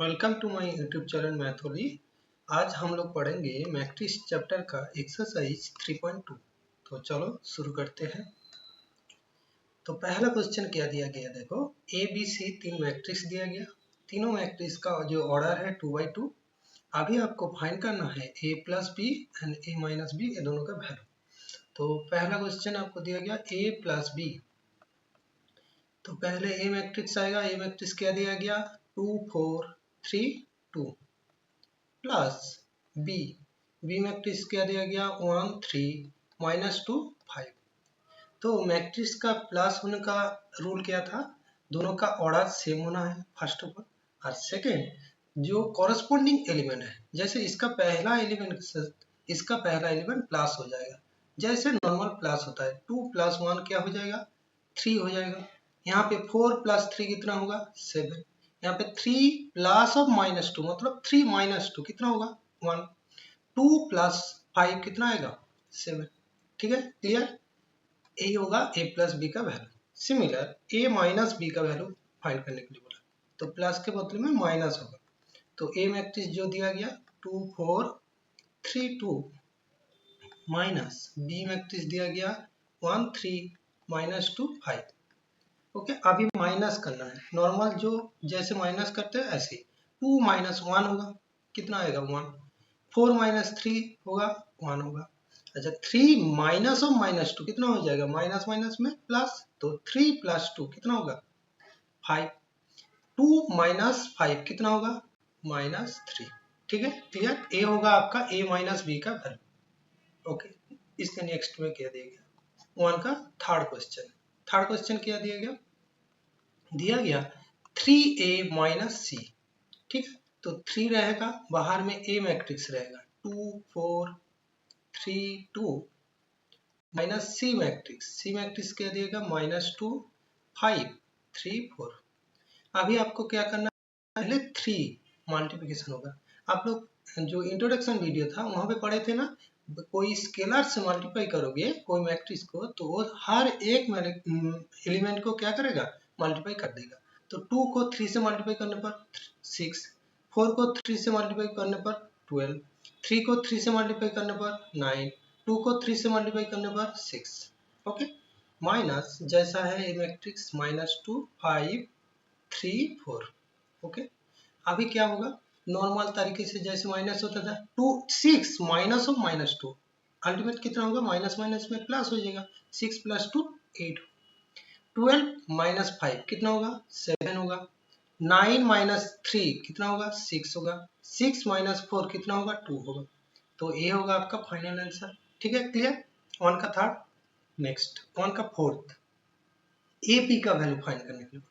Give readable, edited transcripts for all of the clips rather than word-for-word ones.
Welcome to my YouTube channel मैथोली। आज हम लोग पढ़ेंगे मैट्रिक्स चैप्टर का एक्सरसाइज 3.2। तो चलो शुरू करते हैं। तो पहला क्वेश्चन क्या दिया गया, देखो ए बी सी तीन मैट्रिक्स दिया गया। तीनों मैट्रिक्स का जो ऑर्डर है 2×2। अभी आपको फाइंड करना है a plus b and a minus b, ये दोनों का वैल्यू। तो पहला क्वेश्चन आपको दिया गया ए प्लस बी। तो पहले ए मैट्रिक्स आएगा। ए मैट्रिक्स क्या दिया गया, 2 4 3 2 प्लस बी। बी मैट्रिक्स क्या दिया गया, 1 3 -2 5। तो मैट्रिक्स का प्लस होने का रूल क्या था, दोनों का ऑर्डर सेम होना है फर्स्ट ऑफ ऑल। और सेकेंड जो कॉरस्पॉन्डिंग एलिमेंट है, जैसे इसका पहला एलिमेंट प्लस हो जाएगा, जैसे नॉर्मल प्लस होता है। 2 + 1 क्या हो जाएगा, 3 हो जाएगा। यहाँ पे 4 + 3 कितना होगा, 7। यहाँ पे 3 प्लस ऑफ -2 मतलब 3 -2 कितना होगा, 1। 2 + 5 कितना आएगा, 7। ठीक है, क्लियर। यही होगा a + b का वैल्यू। सिमिलर a - b का वैल्यू फाइंड करने के लिए बोला, तो प्लस के बदले में माइनस होगा। तो a मैट्रिक्स जो दिया गया 2 4 3 2 माइनस b मैट्रिक्स दिया गया 1 3 -2 5। ओके, अभी माइनस करना है नॉर्मल, जो जैसे माइनस करते हैं ऐसे। 2 - 1 होगा, कितना आएगा, 1। 4 - 3 होगा, 1 होगा। अच्छा, 3 माइनस ऑफ -2 कितना हो जाएगा, माइनस माइनस में प्लस, तो 3 + 2 कितना होगा, 5। 2 - 5 कितना होगा, -3। ठीक है, क्लियर। ए होगा आपका a - b का वैल्यू। ओके, इसके नेक्स्ट में क्या दिया गया, 1 का थर्ड क्वेश्चन क्या दिया गया 3a - c। ठीक है, तो 3 रहेगा, बाहर में a मैट्रिक्स रहेगा 2 4 3 2 माइनस सी मैट्रिक्स क्या देगा, -2 5 3 4। अभी आपको क्या करना है, पहले 3 मल्टीप्लिकेशन होगा। आप लोग जो इंट्रोडक्शन वीडियो था वहां पे पढ़े थे ना, कोई स्केलर से मल्टीप्लाई करोगे कोई मैट्रिक्स को, तो वो हर एक एलिमेंट को क्या करेगा, मल्टीप्लाई कर देगा। तो 2 को 3 से मल्टीप्लाई करने पर 6, 4 को 3 से मल्टीप्लाई करने पर 12, 3 को 3 से मल्टीप्लाई करने पर 9, 2 को 3 से मल्टीप्लाई करने पर 6। ओके, माइनस जैसा है ये मैट्रिक्स -2 5 3 4। ओके, अभी क्या होगा, नॉर्मल तरीके से जैसे माइनस होता था 2 6 माइनस ऑफ -2, अल्टीमेट कितना होगा, माइनस माइनस में प्लस हो जाएगा, 6 + 2 8। 12 - 5 कितना होगा, 7 होगा। 9 - 3 कितना होगा, 6 होगा। 6 - 4 कितना होगा, 2 होगा। तो ये होगा आपका फाइनल आंसर। ठीक है, क्लियर। 1 का थर्ड। नेक्स्ट 1 का फोर्थ, ए बी का वैल्यू फाइंड करने के लिए बोला।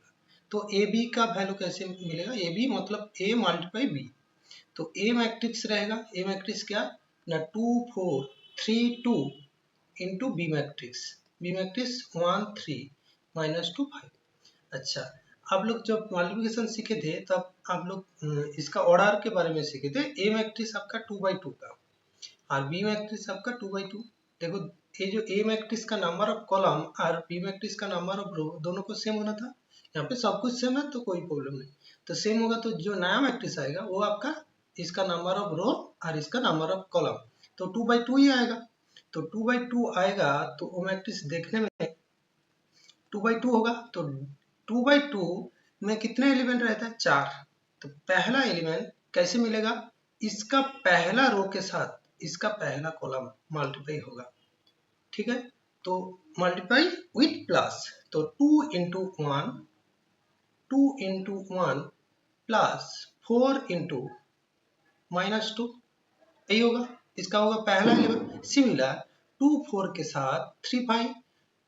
तो ए बी का वैल्यू कैसे मिलेगा, ए बी मतलब ए × बी। तो ए मैट्रिक्स रहेगा, ए मैट्रिक्स क्या ना, 2 4 3 2 इंटू बी मैट्रिक्स 1 3 -2 5। अच्छा, आप लोग जब मल्टीप्लिकेशन सीखे थे तब आप लोग इसका ऑर्डर के बारे में सीखे थे। ए मैट्रिक्स आपका 2×2 का और बी मैट्रिक्स आपका 2×2। देखो, ये जो ए मैट्रिक्स का नंबर ऑफ कॉलम और बी मैट्रिक्स का नंबर ऑफ रो दोनों को सेम होना था। यहाँ पे सब कुछ सेम है तो कोई प्रॉब्लम नहीं। तो सेम होगा तो जो नया मैट्रिक्स आएगा वो आपका इसका नंबर ऑफ रो और इसका नंबर ऑफ कॉलम तो 2×2 ही आएगा। तो 2×2 आएगा तो वो मैट्रिक्स देखने में 2×2 होगा। तो 2×2 में कितने एलिमेंट रहता है, 4। तो पहला एलिमेंट कैसे मिलेगा, इसका पहला रो के साथ इसका पहला कॉलम मल्टीप्लाई होगा। ठीक है, तो मल्टीप्लाई विथ प्लस, तो 2 × 1 2 × 1 प्लस 4 × -2, यही होगा, इसका होगा पहला एलिमेंट। सिमिलर 2 4 के साथ 3 5,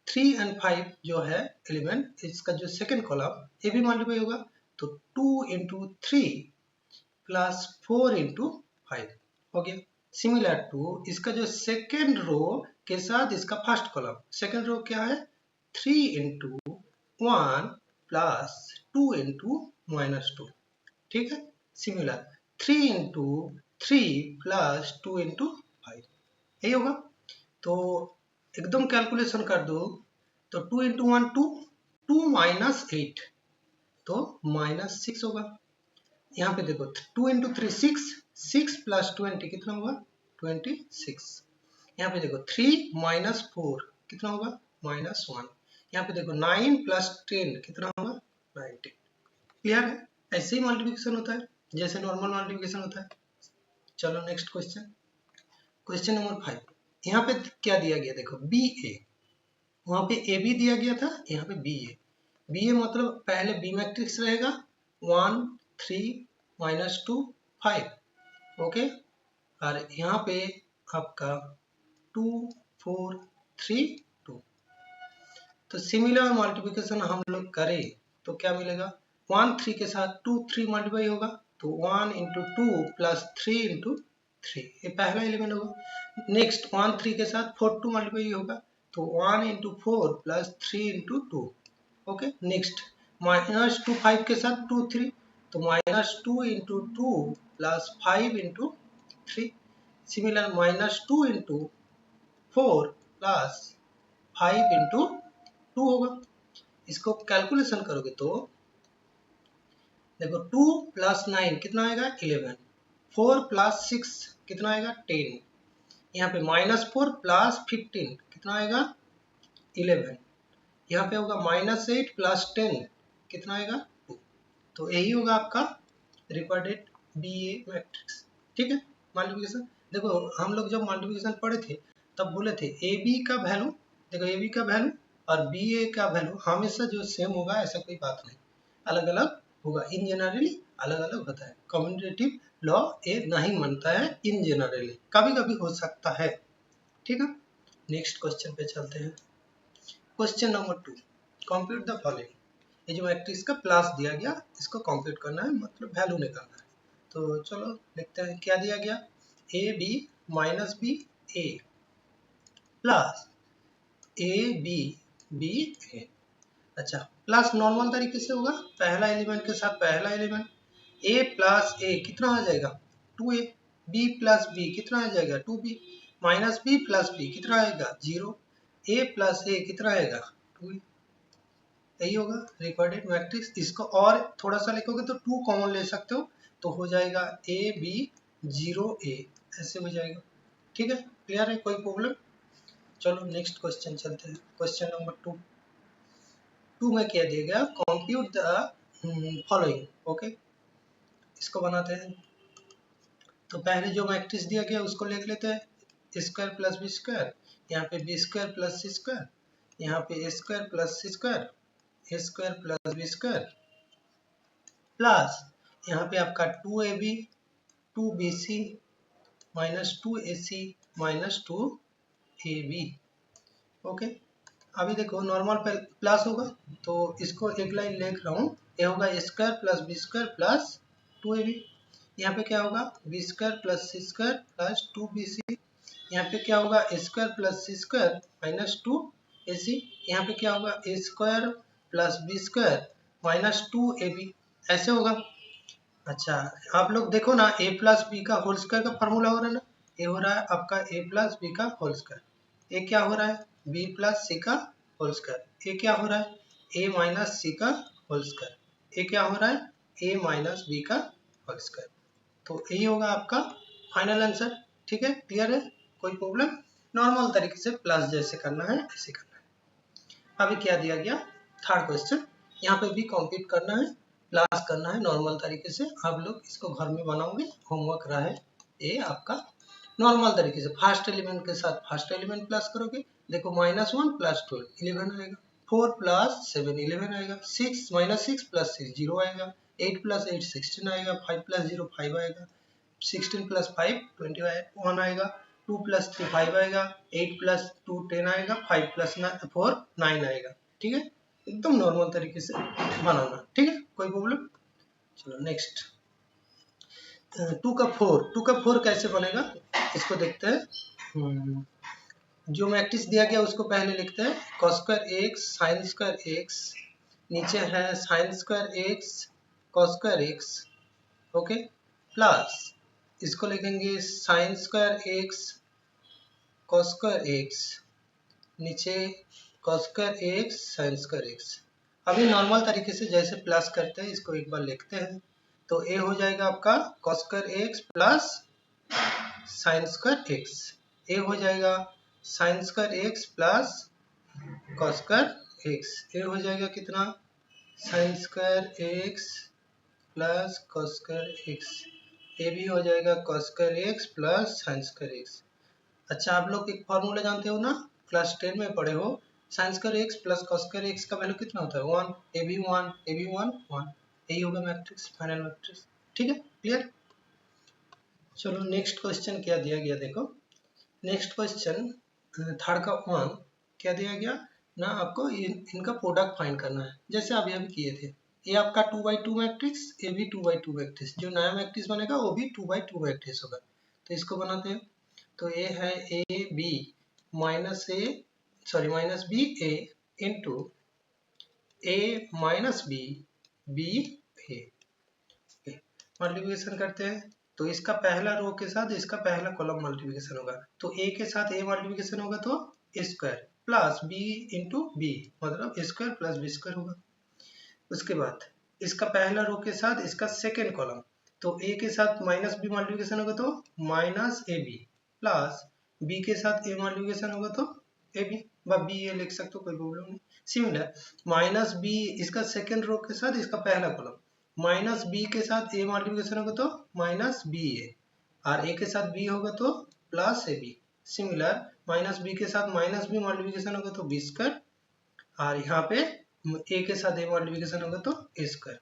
3 और 5 जो है एलिमेंट, इसका जो सेकंड कॉलम ये भी मल्टीप्लाई होगा। तो 2 × 3 प्लस 4 × 5 हो गया। सिमिलर टू इसका जो सेकेंड रो के साथ इसका फर्स्ट कॉलम, सेकेंड रो क्या है, 3 × 1 प्लस 2 × -2। ठीक है, सिमिलर 3 × 3 प्लस 2 × 5, यही होगा। तो एकदम कैलकुलेशन कर दो, तो 2 × 1 2 2 - 8 तो -6 होगा। यहाँ पे देखो 2 इंटू 3 6, 6 प्लस 20 कितना हुआ 26। यहाँ पे देखो 3 माइनस 4 कितना होगा -1। यहाँ पे देखो 9 प्लस 10 कितना होगा 19। क्लियर है? ऐसे ही मल्टीप्लिकेशन होता है जैसे नॉर्मल मल्टीप्लिकेशन होता है। चलो नेक्स्ट क्वेश्चन, क्वेश्चन नंबर 5। यहाँ पे क्या दिया गया देखो बी ए, वहां पे ए बी दिया गया था, यहाँ पे बी ए। बी ए मतलब पहले बी मैट्रिक्स रहेगा 1 3 -2 5, ओके। और यहाँ पे आपका 2 4 3 2। तो सिमिलर मल्टीप्लिकेशन हम लोग करें तो क्या मिलेगा 1 3 के साथ 2 3 मल्टीप्लाई होगा तो 1 इंटू 2 प्लस 3 इंटू 3, ये पहला एलिमेंट होगा। नेक्स्ट 1 3 के साथ 4 2 मल्टीप्लाई होगा तो 1 into 4 plus 3 into 2, okay. Next -2 5 के साथ 2 3 तो -2 into 2 plus 5 into 3। Similar -2 into 4 plus 5 into 2 होगा। इसको कैलकुलेशन करोगे तो देखो 2 प्लस 9 कितना आएगा 11, 4 प्लस 6 कितना आएगा 10, यहाँ पे -4 प्लस 15 कितना आएगा 11, यहाँ पे होगा -8 प्लस 10 कितना आएगा 2। तो यही होगा आपका रिक्वायर्ड बी ए मैट्रिक्स, ठीक है। मल्टीप्लिकेशन देखो हम लोग जब मल्टीप्लिकेशन पढ़े थे तब बोले थे ए बी का वैल्यू, देखो ए बी का वैल्यू और बी ए का वैल्यू हमेशा जो सेम होगा ऐसा कोई बात नहीं, अलग अलग होगा। इन जनरली अलग अलग होता है। कम्यूटेटिव लॉ ये नहीं मानता है इन जनरली, कभी कभी हो सकता है, ठीक है। नेक्स्ट क्वेश्चन पे चलते हैं। Question number 2, compute the following. ये जो मैट्रिक्स का प्लस दिया गया इसको कंप्यूट करना है, मतलब वैल्यू निकालना है। तो चलो देखते हैं क्या दिया गया, a b minus b a plus a b b a. अच्छा प्लस नॉर्मल तरीके से होगा, पहला एलिमेंट के साथ पहला एलिमेंट, a प्लस ए कितना आ जाएगा 2a, b प्लस बी कितना आ जाएगा 2b, minus B plus B कितना आएगा 0, a प्लस ए कितना आएगा 2a। यही होगा रिक्वायर्ड मैट्रिक्स। इसको और थोड़ा सा लिखोगे तो 2 कॉमन ले सकते हो तो हो जाएगा a b 0 a, ऐसे हो जाएगा, ठीक है। क्लियर है, कोई प्रॉब्लम? चलो नेक्स्ट क्वेश्चन चलते हैं। क्वेश्चन नंबर 2 में क्या दिया गया, कंप्यूट द फॉलोइंग, ओके। इसको बनाते हैं। तो पहले जो मैट्रिक्स दिया गया उसको लिख लेते हैं, स्क्वायर प्लस बी स्क्वायर, यहाँ पे b square plus c square, यहाँ पे a square plus c square, a square plus b square plus यहाँ पे आपका 2ab 2bc minus 2ac minus 2ab, okay. अभी देखो नॉर्मल प्लस होगा तो इसको एक लाइन लिख रहा हूँ, ये होगा square plus b square plus 2ab। यहाँ पे क्या होगा b square plus c square plus 2bc, यहाँ पे क्या होगा square plus c square minus 2ac, यहाँ पे क्या होगा a square plus b square minus 2ab, ऐसे होगा। अच्छा आप लोग देखो ना a प्लस बी का होल स्क्वायर का फॉर्मूला हो रहा है ना, ये हो रहा है आपका a प्लस बी का होल स्क्वायर, ये क्या हो रहा है b प्लस सी का होल स्क्वायर, ये क्या हो रहा है a माइनस सी का होल स्क्वायर, ये क्या हो रहा है a माइनस बी का होल स्क्वायर। तो यही होगा आपका फाइनल आंसर, ठीक है। क्लियर है, कोई प्रॉब्लम? नॉर्मल तरीके से प्लस जैसे करना है ऐसे करना है। अभी क्या दिया गया थर्ड क्वेश्चन, यहाँ पे भी कंप्लीट करना है, प्लस करना है नॉर्मल तरीके से। आप लोग इसको घर में बनाओगे, होमवर्क रहा है ये आपका। नॉर्मल तरीके से फर्स्ट एलिमेंट के साथ फर्स्ट एलिमेंट प्लस करोगे, देखो -1 प्लस 12 11 आएगा, 4 प्लस 7 11 आएगा, 6 -6 प्लस 6 0 आएगा, 8 प्लस 8 16 आएगा, 5 प्लस 0 5 आएगा, 16 प्लस 5 21 आएगा, 2 प्लस 3 5 आएगा, 8 प्लस 2 10 आएगा, 5 प्लस 4 9 आएगा, ठीक है। एकदम नॉर्मल तरीके से बनाना, ठीक है, कोई प्रॉब्लम? चलो नेक्स्ट 2 का 4 कैसे बनेगा इसको देखते हैं। जो मैट्रिक्स दिया गया उसको पहले लिखते हैं, cos square x sin square x, नीचे है sin square x cos square x, okay, plus इसको लिखेंगे sin square x cos square x, नीचे cos square x sin square x। अभी नॉर्मल तरीके से जैसे प्लस करते हैं इसको एक बार लिखते हैं, तो ए हो जाएगा आपका cos square x plus sine square x. ए हो जाएगा sine square x plus cos square x. ए हो जाएगा कितना, sine square x plus cos square x. ए भी हो जाएगा cos square x plus sine square x. अच्छा, आप लोग एक फॉर्मूला जानते हो ना, क्लास 10 में पढ़े हो, sign square x plus cos square x का वैल्यू कितना होता है, 1, ए भी 1, ए भी 1, 1। यही होगा मैट्रिक्स, फाइनल मैट्रिक्स। ठीक है, क्लियर। चलो नेक्स्ट क्वेश्चन क्या दिया गया देखो। नेक्स्ट क्वेश्चन थर्ड का 1 क्या दिया गया ना, आपको इनका प्रोडक्ट फाइंड करना है, जैसे अभी अभी किए थे। ये आपका 2x2 मैट्रिक्स, ए भी 2x2 मैट्रिक्स, जो नया मैट्रिक्स बनेगा वो भी 2x2 मैट्रिक्स होगा। तो इसको बनाते हैं। तो ये है a b minus b a into a minus b b a. Multiplication करते हैं तो इसका पहला रो के साथ इसका पहला कॉलम मल्टीप्लिकेशन होगा, तो ए के साथ ए मल्टीप्लिकेशन होगा तो square plus b into b, मतलब स्क्वायर प्लस बी स्क्वायर होगा। उसके बाद इसका पहला रो के साथ इसका सेकेंड कॉलम, तो ए के साथ माइनस बी मल्टीप्लिकेशन होगा तो minus a b, plus b के साथ ए मल्टीप्लिकेशन होगा तो ए बी, बी ए लिख सकते हो, कोई प्रॉब्लम नहीं। सिमिलर माइनस बी इसका सेकेंड रो के साथ इसका पहला कॉलम, माइनस बी के साथ ए मल्टीप्लिकेशन होगा तो माइनस बी ए, और ए के साथ बी होगा तो plus a b. Similar minus b के साथ माइनस बी मल्टीप्लिकेशन होगा तो बी स्क्वायर, और यहाँ पे ए के साथ ए मल्टीप्लिकेशन होगा तो ए स्क्वायर।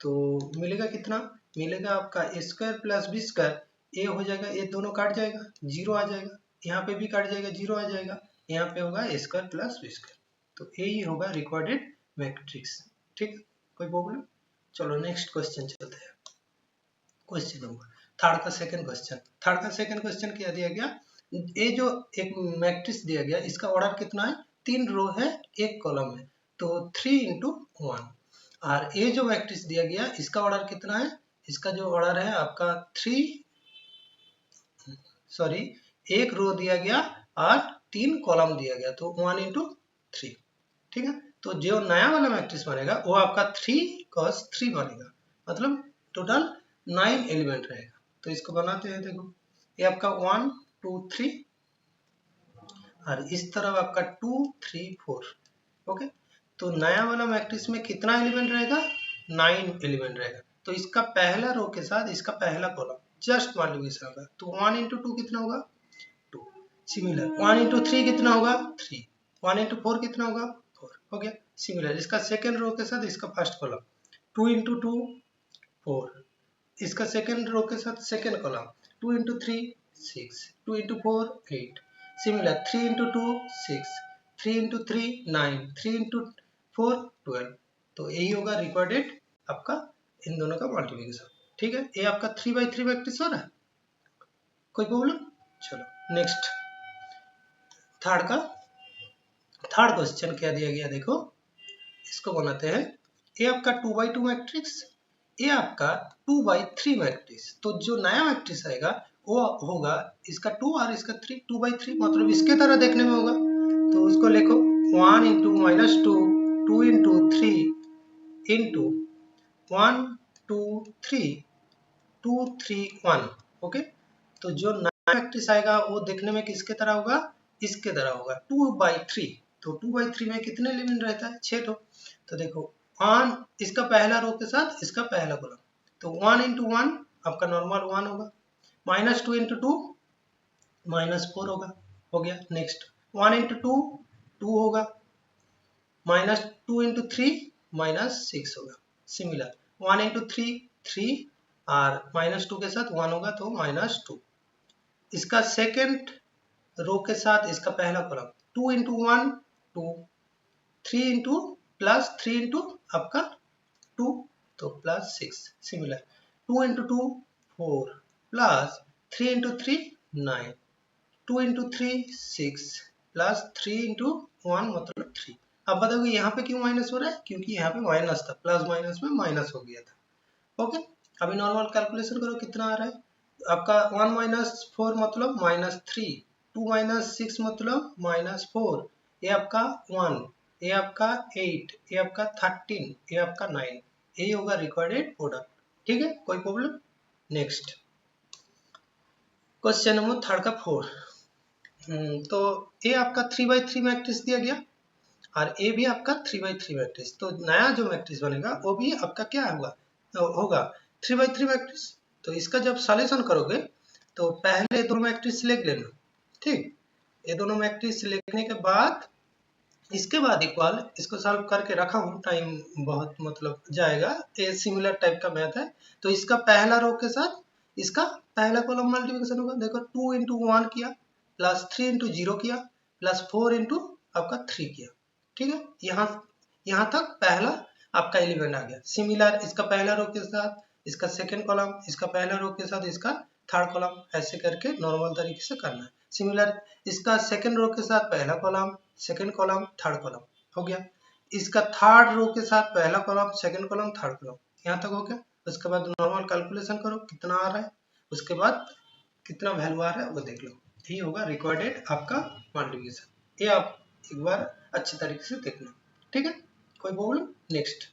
तो मिलेगा कितना, मिलेगा आपका ए स्क्वायर प्लस बी स्क्वायर। ए हो जाएगा, ये दोनों काट जाएगा, जीरो आ जाएगा, यहाँ पे भी काट जाएगा, जीरो आ जाएगा, यहाँ पे होगा a square plus b square. तो यही होगा रिक्वायर्ड मैट्रिक्स। ठीक है, कोई प्रॉब्लम। चलो नेक्स्ट क्वेश्चन चलते हैं। क्वेश्चन नंबर थर्ड का सेकंड क्वेश्चन। थर्ड का सेकंड क्वेश्चन क्या दिया गया, ये जो एक मैट्रिक्स दिया गया इसका ऑर्डर कितना है, 3 रो है 1 कॉलम है, तो 3 इंटू 1। और ये जो मैट्रिक्स दिया गया इसका ऑर्डर कितना है, इसका जो ऑर्डर है आपका 1 रो दिया गया और 3 कॉलम दिया गया, तो 1 इंटू 3। ठीक है, तो जो नया वाला मैट्रिक्स बनेगा वो आपका 3 cos 3 बनेगा, मतलब टोटल 9 एलिमेंट रहेगा। तो इसको बनाते हैं, देखो ये आपका 1 2 3 और इस तरफ आपका 2 3 4। ओके, तो नया वाला मैट्रिक्स में कितना एलिमेंट रहेगा, 9 एलिमेंट रहेगा। तो इसका पहला रो के साथ इसका पहला कॉलम जस्ट मल्टीप्लिकेशन होगा, तो 1 इंटू 2 कितना होगा, 2। सिमिलर 1 इंटू 3 कितना होगा, 3। 1 इंटू 4 कितना होगा, 4। हो गया। सिमिलर इसका सेकेंड रो के साथ इसका फर्स्ट कॉलम, 2 इंटू 2 4। इसका सेकेंड रो के साथ second column, 2 into 3 6, 2 into 4 8। Similar 3 into 2 6, 3 into 3 9, 3 into 4 12। तो यही होगा रिक्वायर्ड आपका इन दोनों का मल्टीप्लिकेशन। ठीक है, ये आपका 3x3 मैट्रिक्स हो रहा है, कोई प्रॉब्लम। चलो नेक्स्ट थर्ड क्वेश्चन क्या दिया गया देखो, इसको बनाते हैं। ये आपका 2x2 मैट्रिक्स, ये आपका 2x3 मैट्रिक्स। तो जो नया मैट्रिक्स आएगा वो होगा इसका 2 और इसका 3, 2x3, मतलब इसके तरह देखने में होगा। तो उसको लिखो 1 into minus 2, 2 into 3 into 1 2 3 2 3 1। Okay, तो जो नया मैट्रिक्स आएगा वो देखने में किसके तरह होगा, इसके तरह होगा 2x3। तो 2x3 में कितने एलिमेंट रहता है, 6 तो देखो 1 इसका पहला रो के साथ इसका पहला कॉलम, तो 1 इंटू 1 आपका नॉर्मल 1 होगा, माइनस 2 इंटू 2 -4 होगा। हो गया। नेक्स्ट 1 इंटू 2 2 होगा, माइनस 2 इंटू 3 -6 होगा। सिमिलर 1 इंटू 3 3 और -2 के साथ 1 होगा तो -2। इसका सेकेंड रो के साथ इसका पहला column, 2 into 1 2, 3 into plus 3 into आपका 2 तो +6। Similar 2 into 2 4 plus 3 into 3 9, 2 into 3 6 plus 3 into 1 मतलब 3। अब बताओगे यहाँ पे क्यों माइनस हो रहा है, क्योंकि यहाँ पे माइनस था, प्लस माइनस में माइनस हो गया था। ओके, अभी नॉर्मल कैलकुलेशन करो कितना आ रहा है आपका, 1 माइनस 4 मतलब -3, 2 माइनस 6 मतलब -4, ये आपका 1, ये आपका 8, ये आपका 13, ये आपका 9। यही होगा रिक्वायर्ड प्रोडक्ट। ठीक है, कोई problem. Next question number third का 4। तो ए आपका 3/3 मैट्रिक्स दिया गया और ए भी आपका 3/3 मैट्रिक्स। तो नया जो मैट्रिक्स बनेगा वो भी आपका क्या होगा 3/3 मैट्रिक्स। तो इसका जब सॉल्यूशन करोगे तो पहले दोनों मैट्रिक्स लिख लेना, ठीक। ये दोनों मैट्रिक्स लिखने के बाद इसके बाद इक्वल इसको सॉल्व करके रखा हूँ, टाइम बहुत मतलब जाएगा। ये सिमिलर टाइप का मैथ है। तो इसका पहला रो के साथ इसका पहला कॉलम मल्टीप्लिकेशन होगा। देखो 2 × 1 किया प्लस 3 × 0 किया प्लस 4 × आपका 3 किया, ठीक है। यहाँ तक पहला आपका एलिमेंट आ गया। सिमिलर इसका पहला रो के साथ इसका सेकंड कॉलम, इसका पहला रो के साथ इसका थर्ड कॉलम, ऐसे करके नॉर्मल तरीके से करना है। सिमिलर इसका सेकंड रो के साथ पहला column, second column, third column हो गया। इसका थर्ड रो के साथ पहला column, second column, third column, यहाँ तक हो गया। उसके बाद नॉर्मल कैलकुलेशन करो कितना आ रहा है, उसके बाद कितना वैल्यू आ रहा है वो देख लो। यही होगा रिक्वायर्ड आपका मल्टीप्लिकेशन। ये आप एक बार अच्छे तरीके से देखना, ठीक है, कोई प्रॉब्लम। नेक्स्ट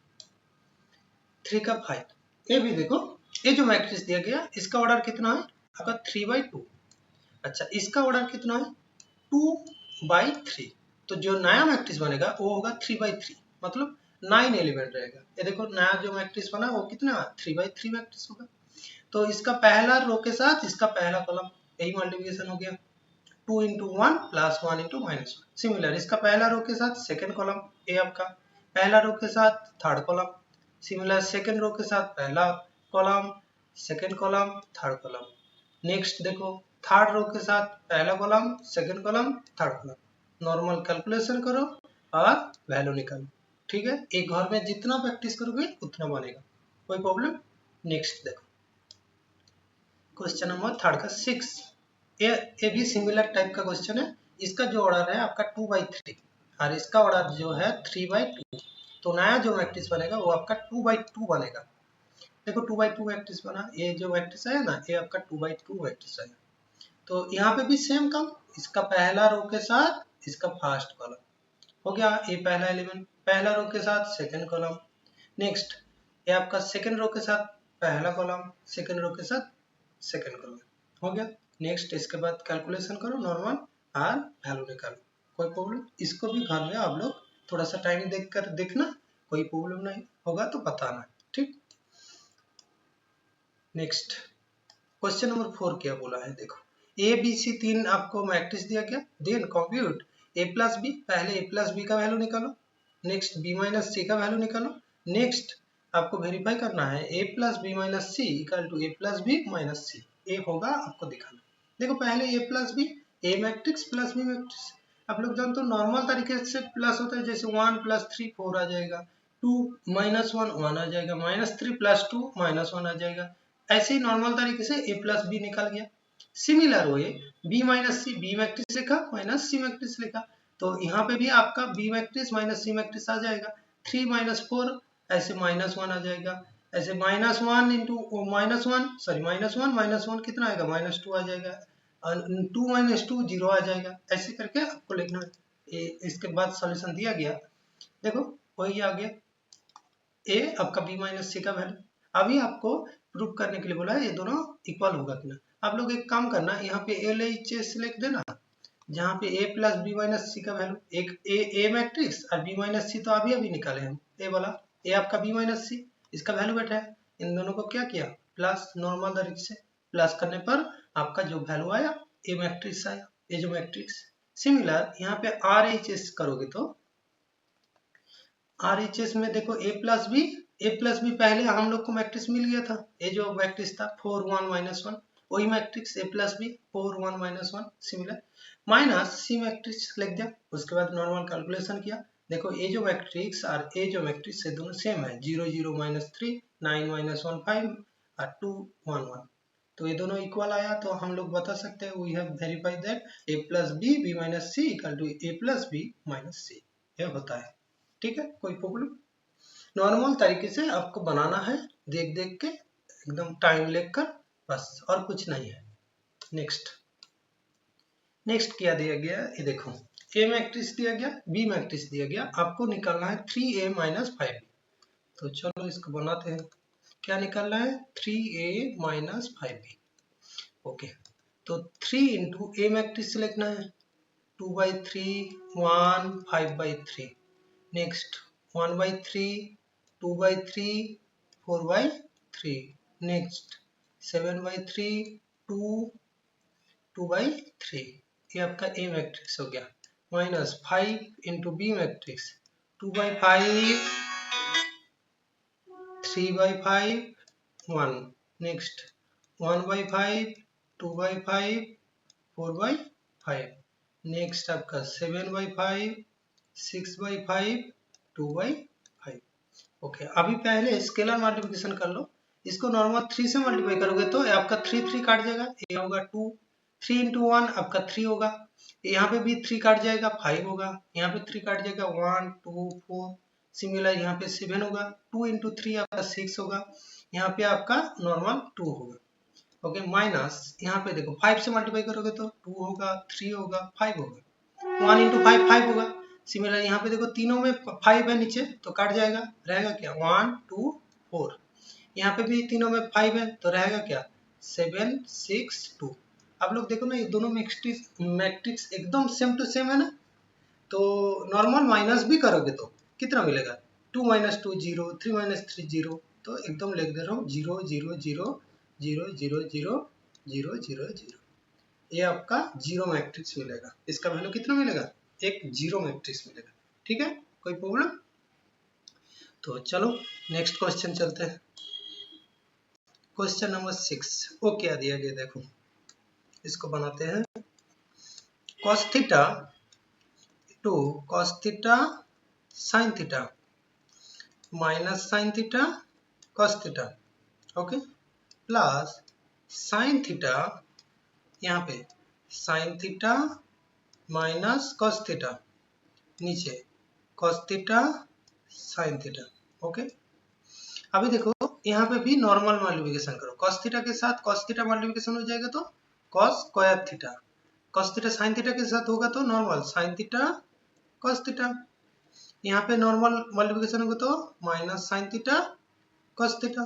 3 का 5। ये भी देखो, ये जो मैट्रिक्स दिया गया इसका ऑर्डर कितना है आपका 3/2। अच्छा, इसका ऑर्डर कितना है 2/3। तो जो नया मैट्रिक्स बनेगा वो होगा 3/3, मतलब 9 एलिमेंट रहेगा। ये देखो नया जो मैट्रिक्स बना वो कितना 3/3 मैट्रिक्स होगा। तो इसका पहला रो के साथ इसका पहला कॉलम, यही मल्टीप्लिकेशन हो गया। 2 × 1 प्लस 1 × -1। सिमिलर इसका पहला रो के साथ सेकंड कॉलम, ए आपका पहला रो के साथ third column. Similar second row के साथ पहला column, second column, third column. Next देखो थर्ड रो के साथ पहला column, second column, third column. Normal calculation करो और वैल्यू निकालो, ठीक है। एक घर में जितना प्रैक्टिस करोगे उतना बनेगा, कोई प्रॉब्लम। नेक्स्ट देखो क्वेश्चन नंबर थर्ड का 6। ये भी सिमिलर टाइप का क्वेश्चन है। इसका जो ऑर्डर है आपका 2/3 और इसका ऑर्डर जो है 3/2। तो नया जो मैट्रिक्स बनेगा वो आपका 2/2 बनेगा। देखो 2/2 मैट्रिक्स बना, ये जो मैट्रिक्स है ना ये आपका 2/2 मैट्रिक्स है। तो यहाँ पे भी सेम काम, इसका पहला रो के साथ इसका फर्स्ट कॉलम हो गया। ये पहला एलिमेंट, पहला रो के साथ सेकंड कॉलम। नेक्स्ट ये आपका सेकंड रो के साथ पहला कॉलम, सेकंड रो के साथ सेकंड कॉलम हो गया। नेक्स्ट इसके बाद कैलकुलेशन करो नॉर्मल और वैल्यू निकालो, कोई प्रॉब्लम। इसको भी घर में आप लोग थोड़ा सा टाइम देख कर देखना, कोई प्रॉब्लम नहीं होगा तो बताना, ठीक। नेक्स्ट क्वेश्चन नंबर 4 क्या बोला है देखो। ए बी सी 3 आपको मैट्रिक्स दिया गया। Then compute a plus b, पहले ए प्लस बी का वैल्यू निकालो। नेक्स्ट बी माइनस सी का वैल्यू निकालो। नेक्स्ट आपको वेरीफाई करना है a plus b minus c equal to a plus b minus c. ये होगा आपको दिखाना। देखो पहले a plus b, a matrix plus b matrix. आप लोग जानते हो नॉर्मल तरीके से प्लस होता है, जैसे 1 + 3 4 आ जाएगा, 2 - 1 1 आ जाएगा, -3 + 2 -1 आ जाएगा। ऐसे ही नॉर्मल तरीके से a प्लस बी निकल गया। सिमिलर हो b minus c, b matrix लिखा माइनस सी मैट्रिक्स लिखा। तो यहाँ पे भी आपका b matrix minus c matrix आ जाएगा। 3 - 4 ऐसे -1 आ जाएगा। ऐसे -1 × -1 कितना आएगा -2 आ जाएगा। 2 - 2 0 आ जाएगा। ऐसे करके आपको लिखना है। इसके बाद सॉल्यूशन दिया गया, देखो वही आ गया ए आपका बी माइनस सी का वैल्यू। अभी आपको प्रूव करने के लिए बोला है ये दोनों इक्वल होगा कि ना। आप लोग एक काम करना, यहाँ पे LHS लिख देना, जहाँ पे a plus b minus c का वैल्यू, एक ए मैट्रिक्स और बी माइनस सी तो अभी अभी निकाले हम। ए वाला ए आपका बी माइनस सी, इसका वैल्यू बैठा है। इन दोनों को क्या किया प्लस, नॉर्मल तरीके से प्लस करने पर आपका जो वैल्यू आया ए मैट्रिक्स आया, ये जो मैट्रिक्स। सिमिलर यहाँ पे RHS करोगे तो RHS में देखो ए प्लस बी पहले हम लोग को मैट्रिक्स मिल गया था। ये जो मैट्रिक्स था 4 1 -1, वही matrix a plus b 4 1 -1। Similar minus c matrix लिख दिया। उसके बाद नॉर्मल कैलकुलेशन किया। देखो ये जो मैट्रिक्स और ये जो मैट्रिक्स है दोनों सेम है, 0 0 -3 9 -1 5 और 2 1 1। तो ये दोनों इक्वल आया, तो हम लोग बता सकते हैं we have verified that a plus b minus c equal to a plus b minus c. ये होता है, ठीक है, कोई प्रॉब्लम। नॉर्मल तरीके से आपको बनाना है, देख देख के एकदम टाइम लेकर, बस और कुछ नहीं है। नेक्स्ट क्या दिया गया ये देखो, ए मैट्रिक्स दिया गया, बी मैट्रिक्स दिया गया, आपको निकालना है 3a - 5b। तो चलो इसको बनाते हैं। क्या निकालना है 3a माइनस 5b। ओके, तो 3 इंटू ए मैट्रिक्स से लिखना है 2/3 1 5/3, नेक्स्ट 1/3 2/3 4/3, नेक्स्ट 7/3 2 2/3। ये आपका ए मैट्रिक्स हो गया, minus 5 into b matrix 2/5 3/5 1, next 1/5 2/5 4/5, next आपका 7/5 6/5 2/5। ओके, अभी पहले स्केलर मल्टीप्लिकेशन कर लो। इसको नॉर्मल 3 से मल्टीप्लाई करोगे तो आपका 3 काट जाएगा, ये होगा 2, 3 इंटू 1 आपका 3 होगा, यहाँ पे भी 3 काट जाएगा 5 होगा, यहाँ पे 3 काट जाएगा 1 2 4, सिमिलर यहाँ पे 7 होगा, 2 इंटू 3 आपका 6 होगा, यहाँ पे आपका नॉर्मल 2 होगा। ओके, माइनस यहाँ पे देखो 5 से मल्टीप्लाई करोगे तो 2 होगा 3 होगा 5 होगा, 1 इंटू 5 5 होगा, सिमिलर यहाँ पे देखो तीनों में 5 है नीचे तो काट जाएगा, रहेगा क्या 1 2 4, यहाँ पे भी तीनों में 5 है तो रहेगा क्या 7 6 2। आप लोग देखो ना, ये दोनों मैट्रिक्स एकदम सेम टू सेम है ना, तो नॉर्मल माइनस भी करोगे तो कितना मिलेगा 2 - 2 0, 3 - 3 0, तो एकदम लिख दे रहा हूँ 0 0 0 0 0 0 0 0 0। ये आपका जीरो मैट्रिक्स मिलेगा, इसका वैल्यू कितना मिलेगा एक जीरो मैट्रिक्स मिलेगा। ठीक है, कोई प्रॉब्लम? तो चलो नेक्स्ट क्वेश्चन चलते हैं। क्वेश्चन नंबर 6, वो क्या दिया गया देखो, इसको बनाते हैं। cos theta two cos theta sin theta minus sin theta cos theta, okay, plus sin theta, यहाँ पे sin theta minus cos theta, नीचे cos theta sin theta. Okay, अभी देखो यहाँ पे भी नॉर्मल मल्टीप्लिकेशन करो, cos थीटा के साथ cos थीटा मल्टीप्लिकेशन हो जाएगा तो cos square theta, cos theta sin theta के साथ होगा तो normal sin theta cos theta, यहाँ पे नॉर्मल मल्टीप्लिकेशन होगा तो minus sin theta cos theta,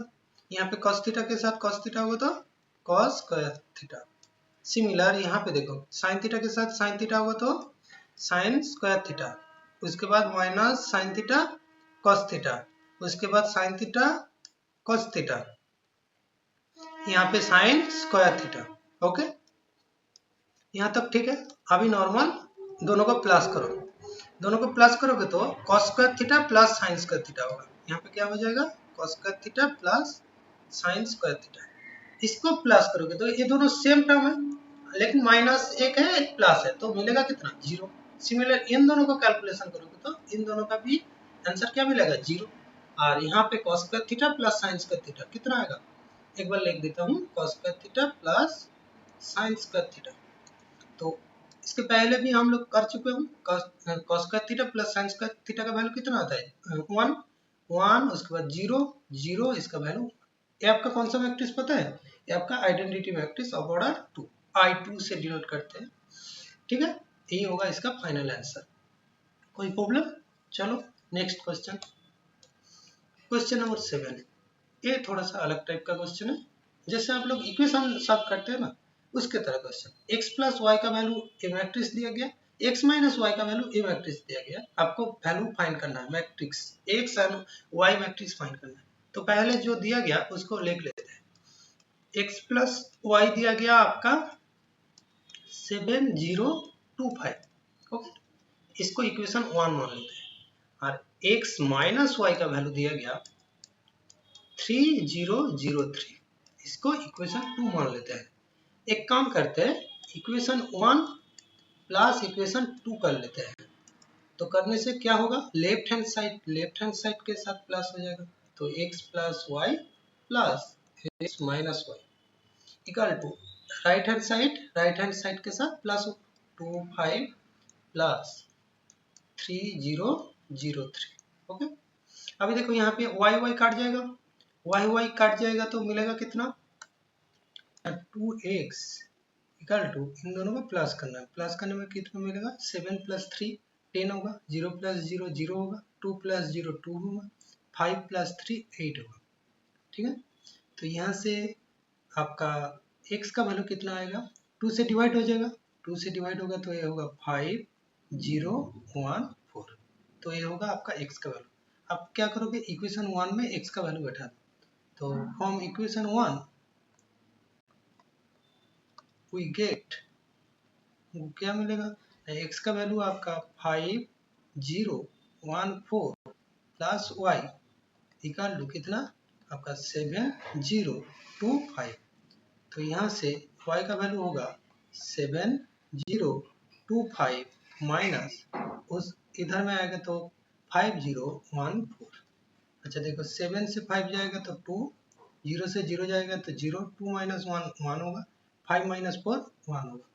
यहाँ पे cos थीटा के साथ cos थीटा होगा तो cos स्क्वायर थीटा। सिमिलर यहाँ पे देखो sin थीटा के साथ sin थीटा होगा तो sin स्क्वायर थीटा, उसके बाद minus sin theta cos theta, उसके बाद sin थीटा cos थीटा, यहाँ पे sin स्क्वायर थीटा। ओके, यहाँ तक ठीक है। अभी नॉर्मल दोनों को प्लस करो, दोनों को प्लस करोगे तो cos square theta plus sin square theta होगा, यहाँ पे क्या हो जाएगा cos square theta plus sin square theta. इसको प्लस करोगे तो ये दोनों सेम टर्म है, लेकिन माइनस एक है एक प्लस है तो मिलेगा कितना जीरो। सिमिलर इन दोनों को कैलकुलेशन करोगे तो इन दोनों का भी आंसर क्या मिलेगा जीरो। और यहाँ पे cos square theta plus sin square theta कितना आएगा, एक बार लिख देता हूँ cos square theta plus sin square theta. तो इसके पहले भी हम लोग कर चुके हैं, cos square theta plus sin square theta का वैल्यू कितना आता है 1 1, उसके बाद 0 0, इसका वैल्यू। ये आपका कौन सा मैट्रिक्स पता है, ये आपका identity matrix of order 2 I2 से डिनोट करते हैं। ठीक है, यही होगा इसका फाइनल आंसर। कोई प्रॉब्लम? चलो नेक्स्ट क्वेश्चन, क्वेश्चन नंबर 7। ये थोड़ा सा अलग टाइप का क्वेश्चन है, जैसे आप लोग इक्वेशन सॉल्व करते हैं ना उसके तरह क्वेश्चन। x प्लस वाई का वैल्यू ए मैट्रिक्स दिया गया, x माइनस वाई का वैल्यू ए मैट्रिक्स दिया गया, आपको वैल्यू फाइंड करना है matrix x and y matrix find करना है। तो पहले जो दिया गया उसको लिख लेते हैं। x प्लस वाई दिया गया आपका 7025, ओके, इसको इक्वेशन 1 मान लेते हैं। और x माइनस वाई का वैल्यू दिया गया 3003, इसको इक्वेशन 2 मान लेते हैं। एक काम करते हैं, इक्वेशन 1 प्लस इक्वेशन 2 कर लेते हैं। तो करने से क्या होगा, लेफ्ट हैंड साइड के साथ प्लस हो जाएगा, तो x plus y plus x minus y equal to right hand side के साथ प्लस हो 25 प्लस 3003। ओके, अभी देखो यहाँ पे y काट जाएगा तो मिलेगा कितना 2x इक्वल टू, इन दोनों को प्लस करना है, प्लस करने में कितना मिलेगा 7 प्लस 3 10 होगा, 0 प्लस 0 0 होगा, 2 प्लस 0 2 होगा, 5 प्लस 3 8 होगा। ठीक है, तो यहाँ से आपका x का वैल्यू कितना आएगा, 2 से डिवाइड हो जाएगा, 2 से डिवाइड होगा तो ये होगा 5014, तो ये होगा आपका x का वैल्यू। आप क्या करोगे, इक्वेशन 1 में x का वैल्यू बैठा दो, तो फ्रॉम इक्वेशन 1 वी गेट, क्या मिलेगा, x का वैल्यू आपका 5014 प्लस y इक्वल टू कितना आपका 7025। तो यहाँ से y का वैल्यू होगा 7025 माइनस उस इधर में आएगा तो 5014। अच्छा देखो 7 से 5 जाएगा तो 2, 0 से 0 जाएगा तो 0, 2 माइनस 1 1 होगा, 5 माइनस 4 1 होगा।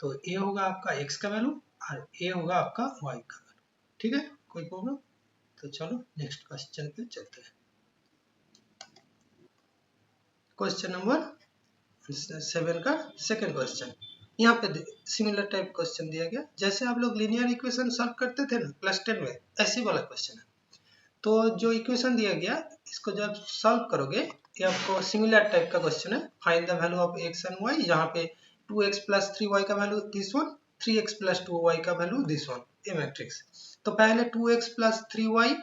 तो ये होगा आपका x का वैल्यू और ये होगा आपका y का वैल्यू। ठीक है, कोई प्रॉब्लम? तो चलो नेक्स्ट क्वेश्चन पे चलते हैं। क्वेश्चन नंबर 7 का सेकंड क्वेश्चन। यहाँ पे सिमिलर टाइप क्वेश्चन दिया गया, जैसे आप लोग लीनियर इक्वेशन सॉल्व करते थे ना क्लास 10 में, ऐसे वाला क्वेश्चन है। तो जो इक्वेशन दिया गया इसको जब सॉल्व करोगे, ये आपको सिमिलर टाइप का क्वेश्चन है। Find the value of x and y, यहाँ पे 2x प्लस 3y का value this one, 3x plus 2y का वैल्यू दिस वन, ये मैट्रिक्स। तो पहले 2x plus 3y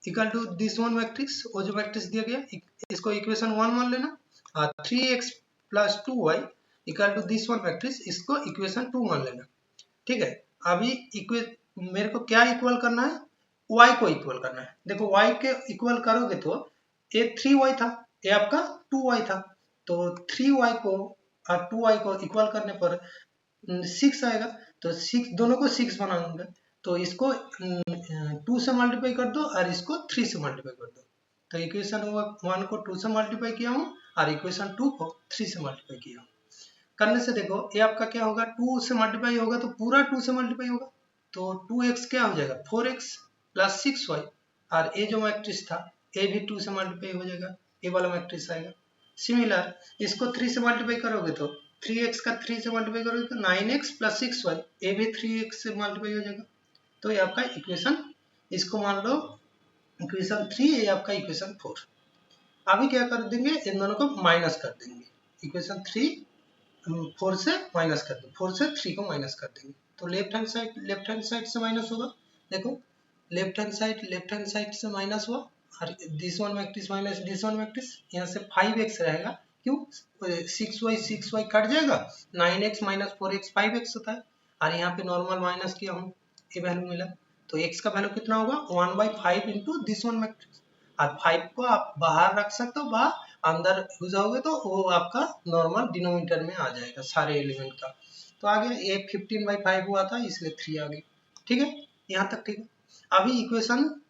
equal to this one matrix, वो जो मैट्रिक्स दिया गया इसको इक्वेशन 1 मान लेना, और 3x plus 2y equal to this one matrix, इसको इक्वेशन 2 मान लेना। ठीक है, अभी मेरे को क्या इक्वल करना है, y को इक्वल करना है। देखो y के इक्वल करोगे तो ये 3y था, ये आपका 2y था, तो 3y को और 2y को इक्वल करने पर 6 आएगा, तो 6 दोनों को 6 बनाऊंगा, तो इसको 2 से मल्टीप्लाई कर दो और इसको 3 से मल्टीप्लाई कर दो। तो इक्वेशन 1 को 2 से मल्टीप्लाई किया हूँ और इक्वेशन 2 को 3 से मल्टीप्लाई किया हूँ। करने से देखो ये आपका क्या होगा, 2 से मल्टीप्लाई होगा तो पूरा 2 से मल्टीप्लाई होगा, तो 2x क्या हो जाएगा 4x प्लस 6y, और ये जो मैट्रिक्स था ये भी 2 से मल्टीप्लाई हो जाएगा, ये वाला मैट्रिक्स आएगा। सिमिलर इसको 3 से मल्टीप्लाई करोगे तो 3x का 3 से मल्टीप्लाई करोगे तो 9x प्लस 6y, ये भी 3x से मल्टीप्लाई हो जाएगा। तो ये आपका इक्वेशन, इसको मान लो इक्वेशन 3, ये आपका इक्वेशन 4। अभी क्या कर देंगे, इन दोनों को माइनस कर देंगे, इक्वेशन 3 4 से माइनस कर दो, 4 से 3 को माइनस कर देंगे, तो लेफ्ट हैंड साइड से माइनस होगा। देखो लेफ्ट हैंड साइड से माइनस हुआ, और this one matrix minus this one matrix, यहाँ से 5x रहेगा, क्यों 6y कट जाएगा, 9x माइनस 4x 5x होता है, और यहाँ पे नॉर्मल माइनस किया हूँ, ये वैल्यू मिला, तो x का वैल्यू कितना होगा 1/5 इंटू दिस वन मैट्रिक्स, और 5 को आप बाहर रख सकते हो, बाहर अंदर यूज होगे तो वो आपका नॉर्मल डिनोमिनेटर में आ जाएगा सारे एलिमेंट का। तो आगे ये 15/5 हुआ था इसलिए 3 आ गई। ठीक है, यहाँ तक ठीक है। अभी इक्वेशन